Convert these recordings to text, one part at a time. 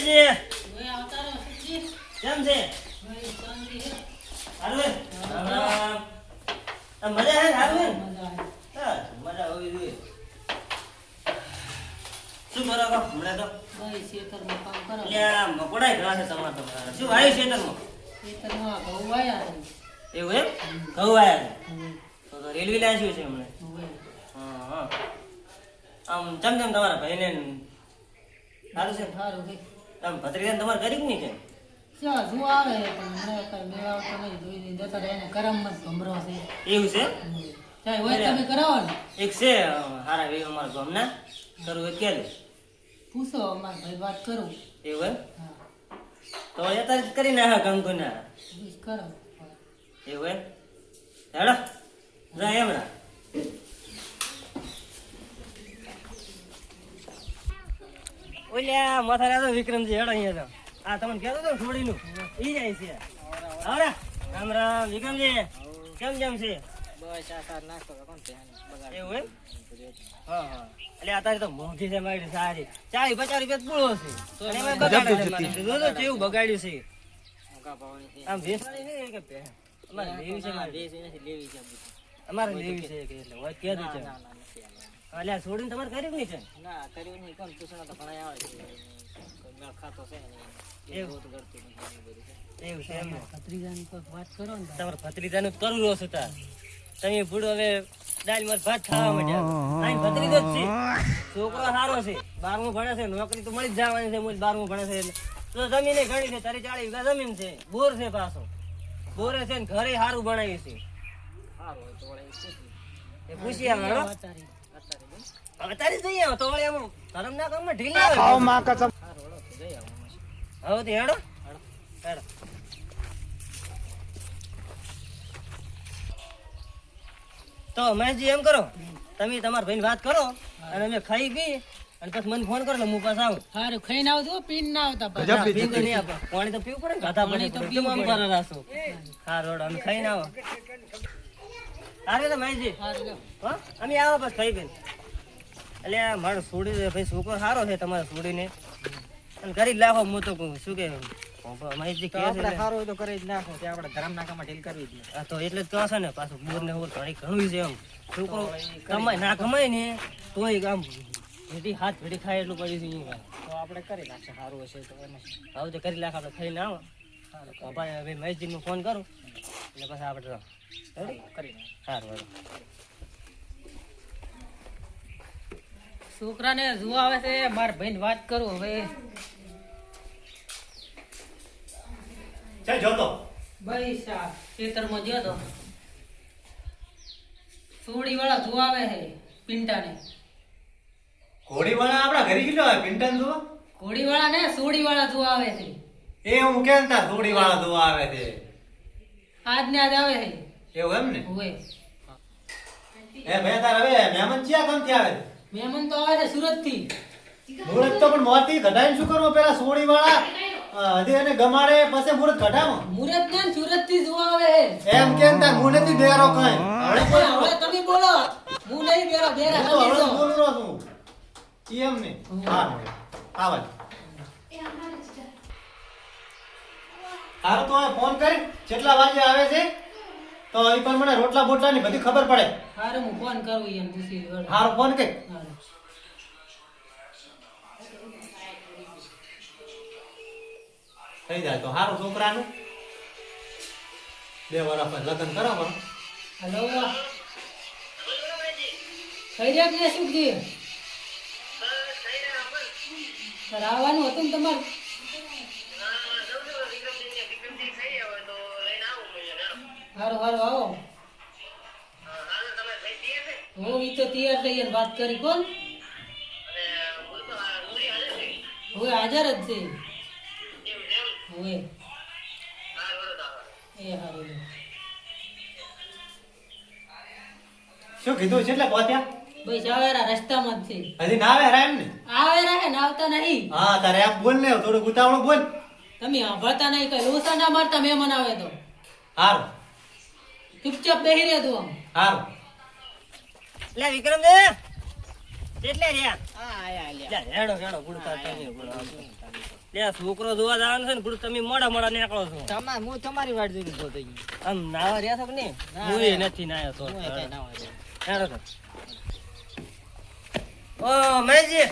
મહેશજી કેમ છે? સારું હે? મજા હે? સારું હે? હા, મજા હોવી જોઈએ. શું કરો છો હમણાં તો? એટલે મકોડાય ઘણા છે તમારે તો. શું વાયું ખેતરમાં? એવું એમ? ઘઉં વાયા છે? તો રેલવે લાયા શું છે હમણાં? હા હા. આમ ચમ તમારા ભાઈને સારું છે? આમ ભત્રીજાને તમારે કરી નહીં છે? એવું છે? એક છે હારા વે અમારા ગામના કરું એ ક્યારે પૂછો અમાર ભાઈ વાત કરું. એવું એમ? તો અત્યારે જ કરી નાખા કંકુ ના કરો. એવું એમ? હેડો જા એમ રા. ઓલ્યા મથારા તો વિક્રમજી હેડો અહીંયા તો. આ તમને કહેતો તો છોડીનું ઈ જાય છે. આવરા રામ રામ વિક્રમજી કેમ કેમ છે? બસ આ સાર નાખો કોણ છે એવું એમ? હા હા. એટલે અત્યારે તો મોંઘી છે મારી સારી 40-50 રૂપિયા પૂળો છે. અને એમાં બગાડ્યું છે. જોજો કેવું બગાડ્યું છે. મોગા ભાવની છે. આમ વેચવાની નહીં કે પે અમારે લેવી છે મારે. લેવી છે અમારે લેવી છે કે એટલે વાત કે છે. અલ્યા છોડીને તમારે કર્યું નહીં છે? ના કર્યું નહીં કોણ પૂછવા તો ઘણા આવે છે. મેળ ખાતો છે ને એવું તો કરતું નથી બધું છે. એવું છે એમ. ભત્રીજાની કોઈ વાત કરો ને. તમારે ભત્રીજાનું કરવું રહ્યો છે તાર. તમે ભૂડો હવે દાળ માં ભાત ખાવા માંડ્યા. આઈ ભત્રીજો જ છે. છોકરો સારો છે. 12મું ભણે છે. નોકરી તો મળી જ જવાની છે. મુજ 12મું ભણે છે એટલે. તો જમીને ઘણી છે. તારી 40 વીઘા જમીન છે. બોર છે પાછો. બોરે છે ને ઘરે સારું બનાવ્યું છે. સારું હોય તો વળે એ પૂછી આવે અત્યારે અત્યારે જઈ આવો તો વળે આમ ધરમ ના કામમાં ઢીલી આવે. સારું વળો તો જઈ આવો હવે તો હેડો હેડો. તો મહેશજી એમ કરો તમે તમારા ભાઈને વાત કરો અને અમે ખાઈ પી અને પછી મને ફોન કરો એટલે હું પાછા આવું. હારું ખાઈને આવજો પીન ના આવતા ના, પીવું તો નહીં આપણે. પાણી તો પીવું પડે ને ગાધા પાણી તો પડે. પીવું કેમ આમ પડે. કરો રાસો? હા રોડ અમે ખાઈને આવો. હારે તો મહેશજી હારું લો. હો અમે આવો બસ ખાઈ પીને. એટલે આ મારો છોડી ભાઈ છોકરો સારો છે તમારે છોડીને અને કરી જ લાખો હું તો કહું શું કે મહેશજી કહે છે આપણે એટલે. સારું હોય તો કરી જ નાખો તે આપણે ધરમ નાકામાં ઢીલ કરવી જ નહીં. આ તો એટલે જ કહો છે ને પાછું બોર ને ઓર ઘણું છે એમ છોકરો કમાય ના કમાય ને તોય આમ ભેટી હાથ ભેટી ખાય એટલું પડ્યું છે અહીંયા. તો આપણે કરી નાખશે સારું હશે તો એને હવે તો કરી નાખ આપણે ખાઈને આવો. ભાઈ હવે મહેશજીને ફોન કરું એટલે પછી આપણે રહો. કરી નાખ સારું હવે છોકરાને જોવા આવે છે મારા ભાઈને વાત કરું હવે. છે જોતો ભાઈ ખેતરમાં ગયો તો સોડી વાળા જોવા આવે છે પિંટાને. ઘોડી વાળા આપડા ઘરે કેટલો આવે પિંટન તો ઘોડી વાળા ને સોડી વાળા જોવા આવે છે. એ હું કેમ તાર ઘોડી વાળા તો આવે છે આજ ને આજ આવે છે. એવું એમ ને હોય એ ભાઈ તાર હવે મહેમાન ક્યાં કામ થી આવે મહેમાન તો આવે છે સુરત થી. મુરત તો પણ મોતી ઘટાઈને શું કરવું પેલા સોડી વાળા હજી એને ગમાડે પછી મુરત ઘટાવો મુરત ને સુરત થી જોવા આવે છે. એમ કેમ તાર હું નથી બેરો કઈ હવે હવે હવે તમે બોલો હું નહીં બેરા બેરા હું તો તમે હવે છો. બોલું રહ્યો છું ઈ એમ ને હા આવા હારું તો હવે ફોન કરી કેટલા વાગે આવે છે તો એ પણ મને રોટલા બોટલા ની બધી ખબર પડે હારું હું ફોન કરું એમ પૂછી દઉં. હારું ફોન કરી હારું. થઈ જાય તો હારું છોકરાનું 2 વર્ષ પછી લગ્ન કરાવો હલો થઈ રહ્યા કે શું કે સર આવવાનું હતું ને તમારે. હારું હારું આવો. હું ઈ તો તૈયાર થઈ એને વાત કરી કોણ હવે હાજર જ છે. હવે એ હારું લે. શું કીધું છે એટલે પહોંચ્યા ભાઈ સવારા રસ્તામાં જ છે. હજી ના આવે રામ ને આવે રાખે ને આવતા નહીં. હા તારે આપ બોલ ને થોડું ઉતાવળું બોલ તમે સાંભળતા નહીં કઈ લોસા ના મારતા મહેમાન આવે તો હારું ચૂપચાપ બેહી રહ્યા તું આમ. હારું એટલે વિક્રમજી કેટલે રહ્યા? હા આયા લે હેડો હેડો ગુડતા તમે ગુડો લે છોકરો જોવા જવાનું છે ને ગુરુ તમે મોડા મોડા નીકળો છો હું તમારી વાટ જોઈને ઉભો થઈ ગયો. આમ નાવા રહ્યા છો કે નહીં હું એ નથી નાયો તો હું એ કાંઈ ના હોય. હેડો તો. ઓ મેજી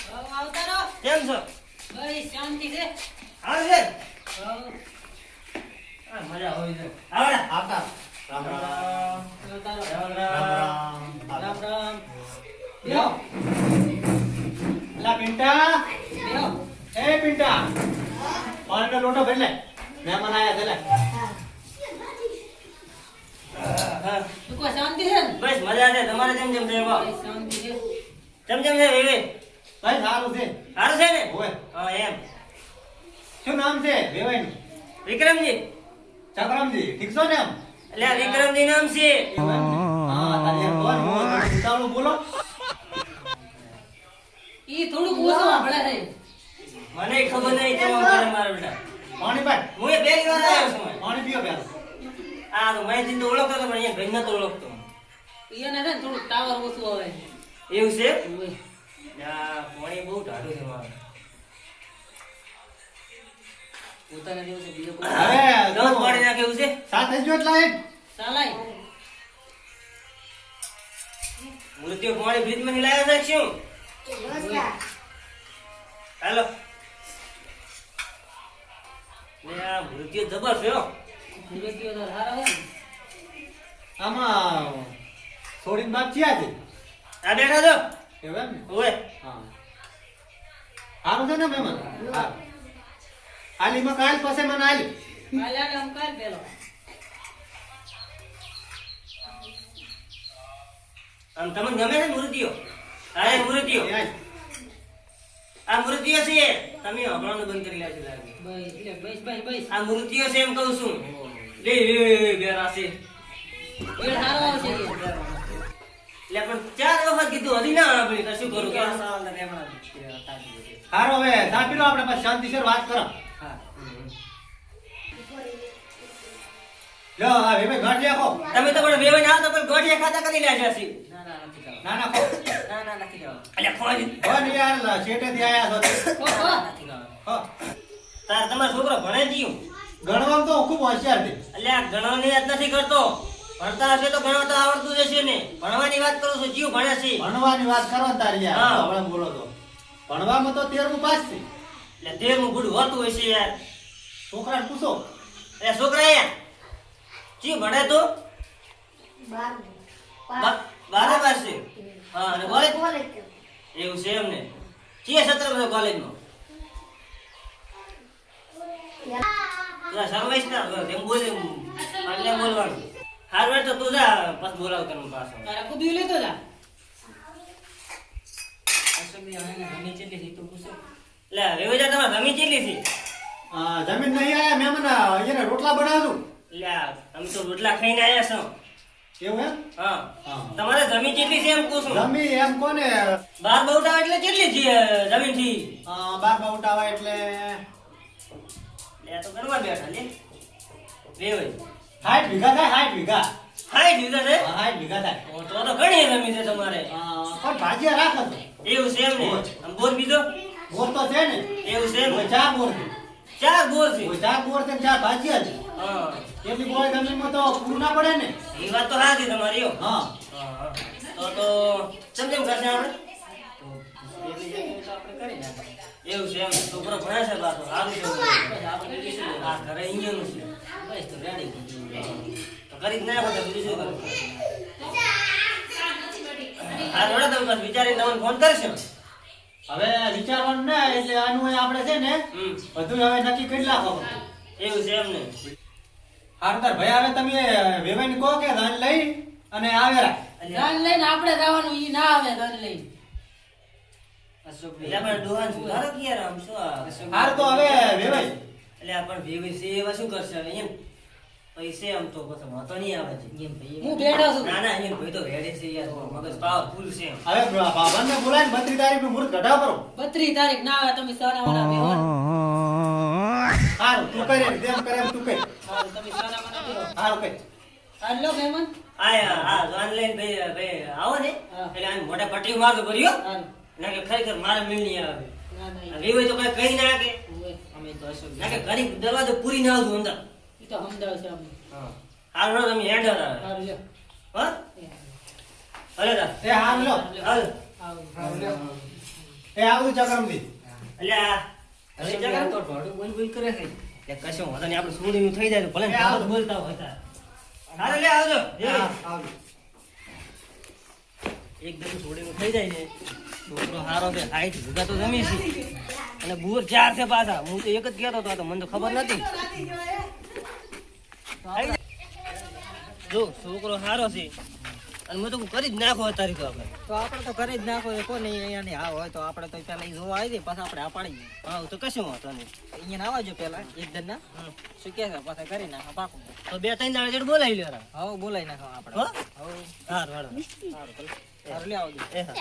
હવ આવતા રહો. કેમ છો બસ શાંતિ છે. આવજે હવ આ મજા હોય છે આવડે આવતા રામ રામ આવતા રહો. રામ રામ રામ રામ રામ. બેહો. લા પિંટા બેહો. એ પિંટા પાણીનો લોટો ભરી લે મહેમાન આયા છે લે હા શું કહો, શાંતિ છે ને? બસ મજા છે તમારે કેમ કેમ છે બાપ? બસ શાંતિ છે. કેમ કેમ છે વેવે ભાઈ સારું છે સારું છે ને હોય હા એમ શું નામ છે વેવાઈનું વિક્રમજી ચક્રમજી ઠીક છો ને એમ એટલે આ વિક્રમજી નામ છે એવું એમ? હા તારી યાર બોલ બોલ ઉતાવળું બોલો ઈ થોડુંક ઓછું સાંભળે છે. મને ખબર નહીં કેમ કરે મારા બેટા પાણી પાય હું એ પહેલી વાર આવ્યો છું અહીં. પાણી પીઓ પેલા આ તો મેં તો ઓળખતો હતો પણ અહીંયા ભાઈ નતો ઓળખતો એને છે ને થોડુંક ટાવર ઓછું આવે. એવું છે ઓય. આ પાણી બહુ ઢાઢું છે મારે પોતાના જેવું છે બીજો કોઈ. હવે દસ પાણી નાખે એવું છે સાત જ જો એટલા એક ચાલાય. મૃત્યુ પાણી ફ્રીજ માં લાવ્યો છે શું હાલો લે આ મૃત્યુ જબર છે હો બીજો કયો તો હારો છે ને? આમાં છોડીને બાપ ચિયા છે આ બેઠા છો એવું એમ ને ઓય હા સારું છે ને મહેમાન હા આલીમાં કાલ પાસે મને આલી કાલે આલે આમ કાલ પેલો. આમ તમને ગમે છે મૃત્યુ હા એ મૃત્યુ એ આય. આ મૃત્યુ છે તમે હમણાં બંધ કરી લ્યા છે લાગે બસ લે, બસ બસ બસ. આ મૃત્યુ છે એમ કહું છું લે બેરાશે વેળ હારો આવશે ઈ. લે પણ ચાર વખત કીધું હજી ના આપણી તો શું કરું કે હારો હવે સાપી લો આપણે પછી શાંતિસર વાત કરો લો આ વેવે ઘાટ લેખો તમે તો પણ વેવાઈ ના તો પણ ગોઠિયા ખાતા કરી લ્યા છે ના ના ખો અલ્યા ખોઈ હો ને યાર શેઠે થી આયા છો હો, હો. હો તાર તમારો છોકરો ભણે જીવ ગણવામાં તો ખૂબ હોશિયાર છે અલ્યા ગણવાની યાદ નથી કરતો ભણતા હશે તો ગણવા તો આવડતું જ હશે ને ભણવાની વાત કરું છું જીવ ભણે છે ભણવાની વાત કરો ને તારી યાર હા. હવે બોલો તો ભણવામાં તો 13મું પાસ છે એટલે દેરનું ગુડ હોતું હશે યાર છોકરાને પૂછો અલ્યા છોકરા યાર જીવ ભણે તો બારે પાસે હા અને કોલેજ એવું છે એમને કયા સત્ર કોલેજમાં તું સરવાઈસ ના એમ બોલે એટલે બોલવાનું હારવાર તો તું જા બસ બોલાવ તને પાછો તારા કુદીઓ લેતો જા. લે રેવજા તમારે જમીન કેટલી છે જમીન નહીં આયા મહેમાન એને રોટલા બનાવતું લે અમે તો રોટલા ખાઈને આવ્યા છો એવું એમ હા હા. તમારે જમીન કેટલી છે એમ કહું છું જમી એમ કોને બાર બહુટા એટલે કેટલી છે જમીન થી બાર બાઉટાવા એટલે લે તો કરવા બેઠા લે રેવજ 60 વીઘા થાય 60 વીઘા હાઈ દીધા છે હા, 60 વીઘા થાય તો ઘણી જમીન છે તમારે પણ ભાજીયા રાખો છો એવું છે એમ ને આમ બોર બીજો બોર તો છે ને એવું છે એમ ઓય ને ચાર બોર છે ચાર બોર છે ઓય ચાર બોર છે ને ચાર ભાજીયા છે હા એટલી બોર જમીનમાં તો પૂરું ના પડે ને એ વાત તો સાચી તમારી હો હા તો સમજમ કરશે આપણે એવું છે એમ છોકરો ભણે છે પાછો સારું છે હા ઘરે ઇન્જિન છે બસ તો રેડી તો કરી જ ના પડે બીજું શું કરું હા થોડા તમે બસ વિચારીને તમને ફોન કરશે હવે વિચારવાનું ના એટલે આનું આપણે છે ને બધું હવે નક્કી કરી નાખો એવું છે એમ ને હારું તાર ભાઈ હવે તમે વેવાઈને કહો કે ધાન લઈ અને આવેરા ધન લઈને આપણે જવાનું ઈ ના આવે ધન લઈને. એટલે આપણે ડોહાન સુધારો કે યાર આમ શું આ? હાર તો હવે વેવાઈ એટલે આપણ ભેવી છે એવા શું કરશે હવે એમ પૈસે આમ તો પછી વાંધો નહીં આવે છે એમ ભાઈ હું બેઠો છું. ના ના એમ ભાઈ તો રેડે છે યાર મગજ પાવરફુલ છે એમ. હવે બાબાને બોલાવીને 32 તારીખનું મુહૂર્ત ઘટાવ કરો 32 તારીખ ના આવે તમે સોનાવાના બેહો ને. હારું તું કરે જેમ કરે એમ તું કરે હારું, તમે સોનાવાના બેહો. હારું કઈ હાલો મહેમાન. આ ઓનલાઈન ભાઈ આવો ને હા. એટલે આને મોઢા પટ્ટી મારતો ભર્યો હારું. ના કે ખરેખર મારે મિલ નહીં આવે ના, ના, વેવાઈ તો કઈ કહી ના કે ઈ તો અશોક ના કે ઘડી દરવાજો પૂરી ના આવતું અંદર એ તો સમજાવે છે અમને. હા હાલો તમે હેડર આવે સારું લ્યો. હા અરે દા એ હાલ લો હાલ આવું. એ આવતું ચક્રમથી અલ્યા હવે જગા તો ઢોડું બોલ બોલ કરે છે એટલે કશો વાંધો નહીં આપણે સુડીનું થઈ જાય તો ભલે ને આવું બોલતા હોય તાર. હાલો લે આવજો આવજો એકદમ સુડીનું થઈ જાય છે છોકરો હારો છે હાઈટ ભૂગા તો જમી છે અને બુર ચાર છે પાછા હું તો એક જ કહેતો હતો તો મને તો ખબર નથી જો છોકરો હારો છે અને મેં તો કરી જ નાખો અત્યારે તો આપણે તો આપણે તો ઘરે જ નાખો કોને અહીંયાની હા હોય તો આપણે તો પેલા જોવા આવી જઈએ પછી આપણે આ પાડી દઈએ. હા તો કશું વાંધો નહીં અહીંયા આવજો પેલા એક જણ ના શું કે છે પાછા કરી નાખો પાકું. તો બે ત્રણ દાડા જેટલું બોલાવી લેરા હવે બોલાવી નાખો આપણે. હો હવે હાર વાળો સારું લે આવજો. એ હા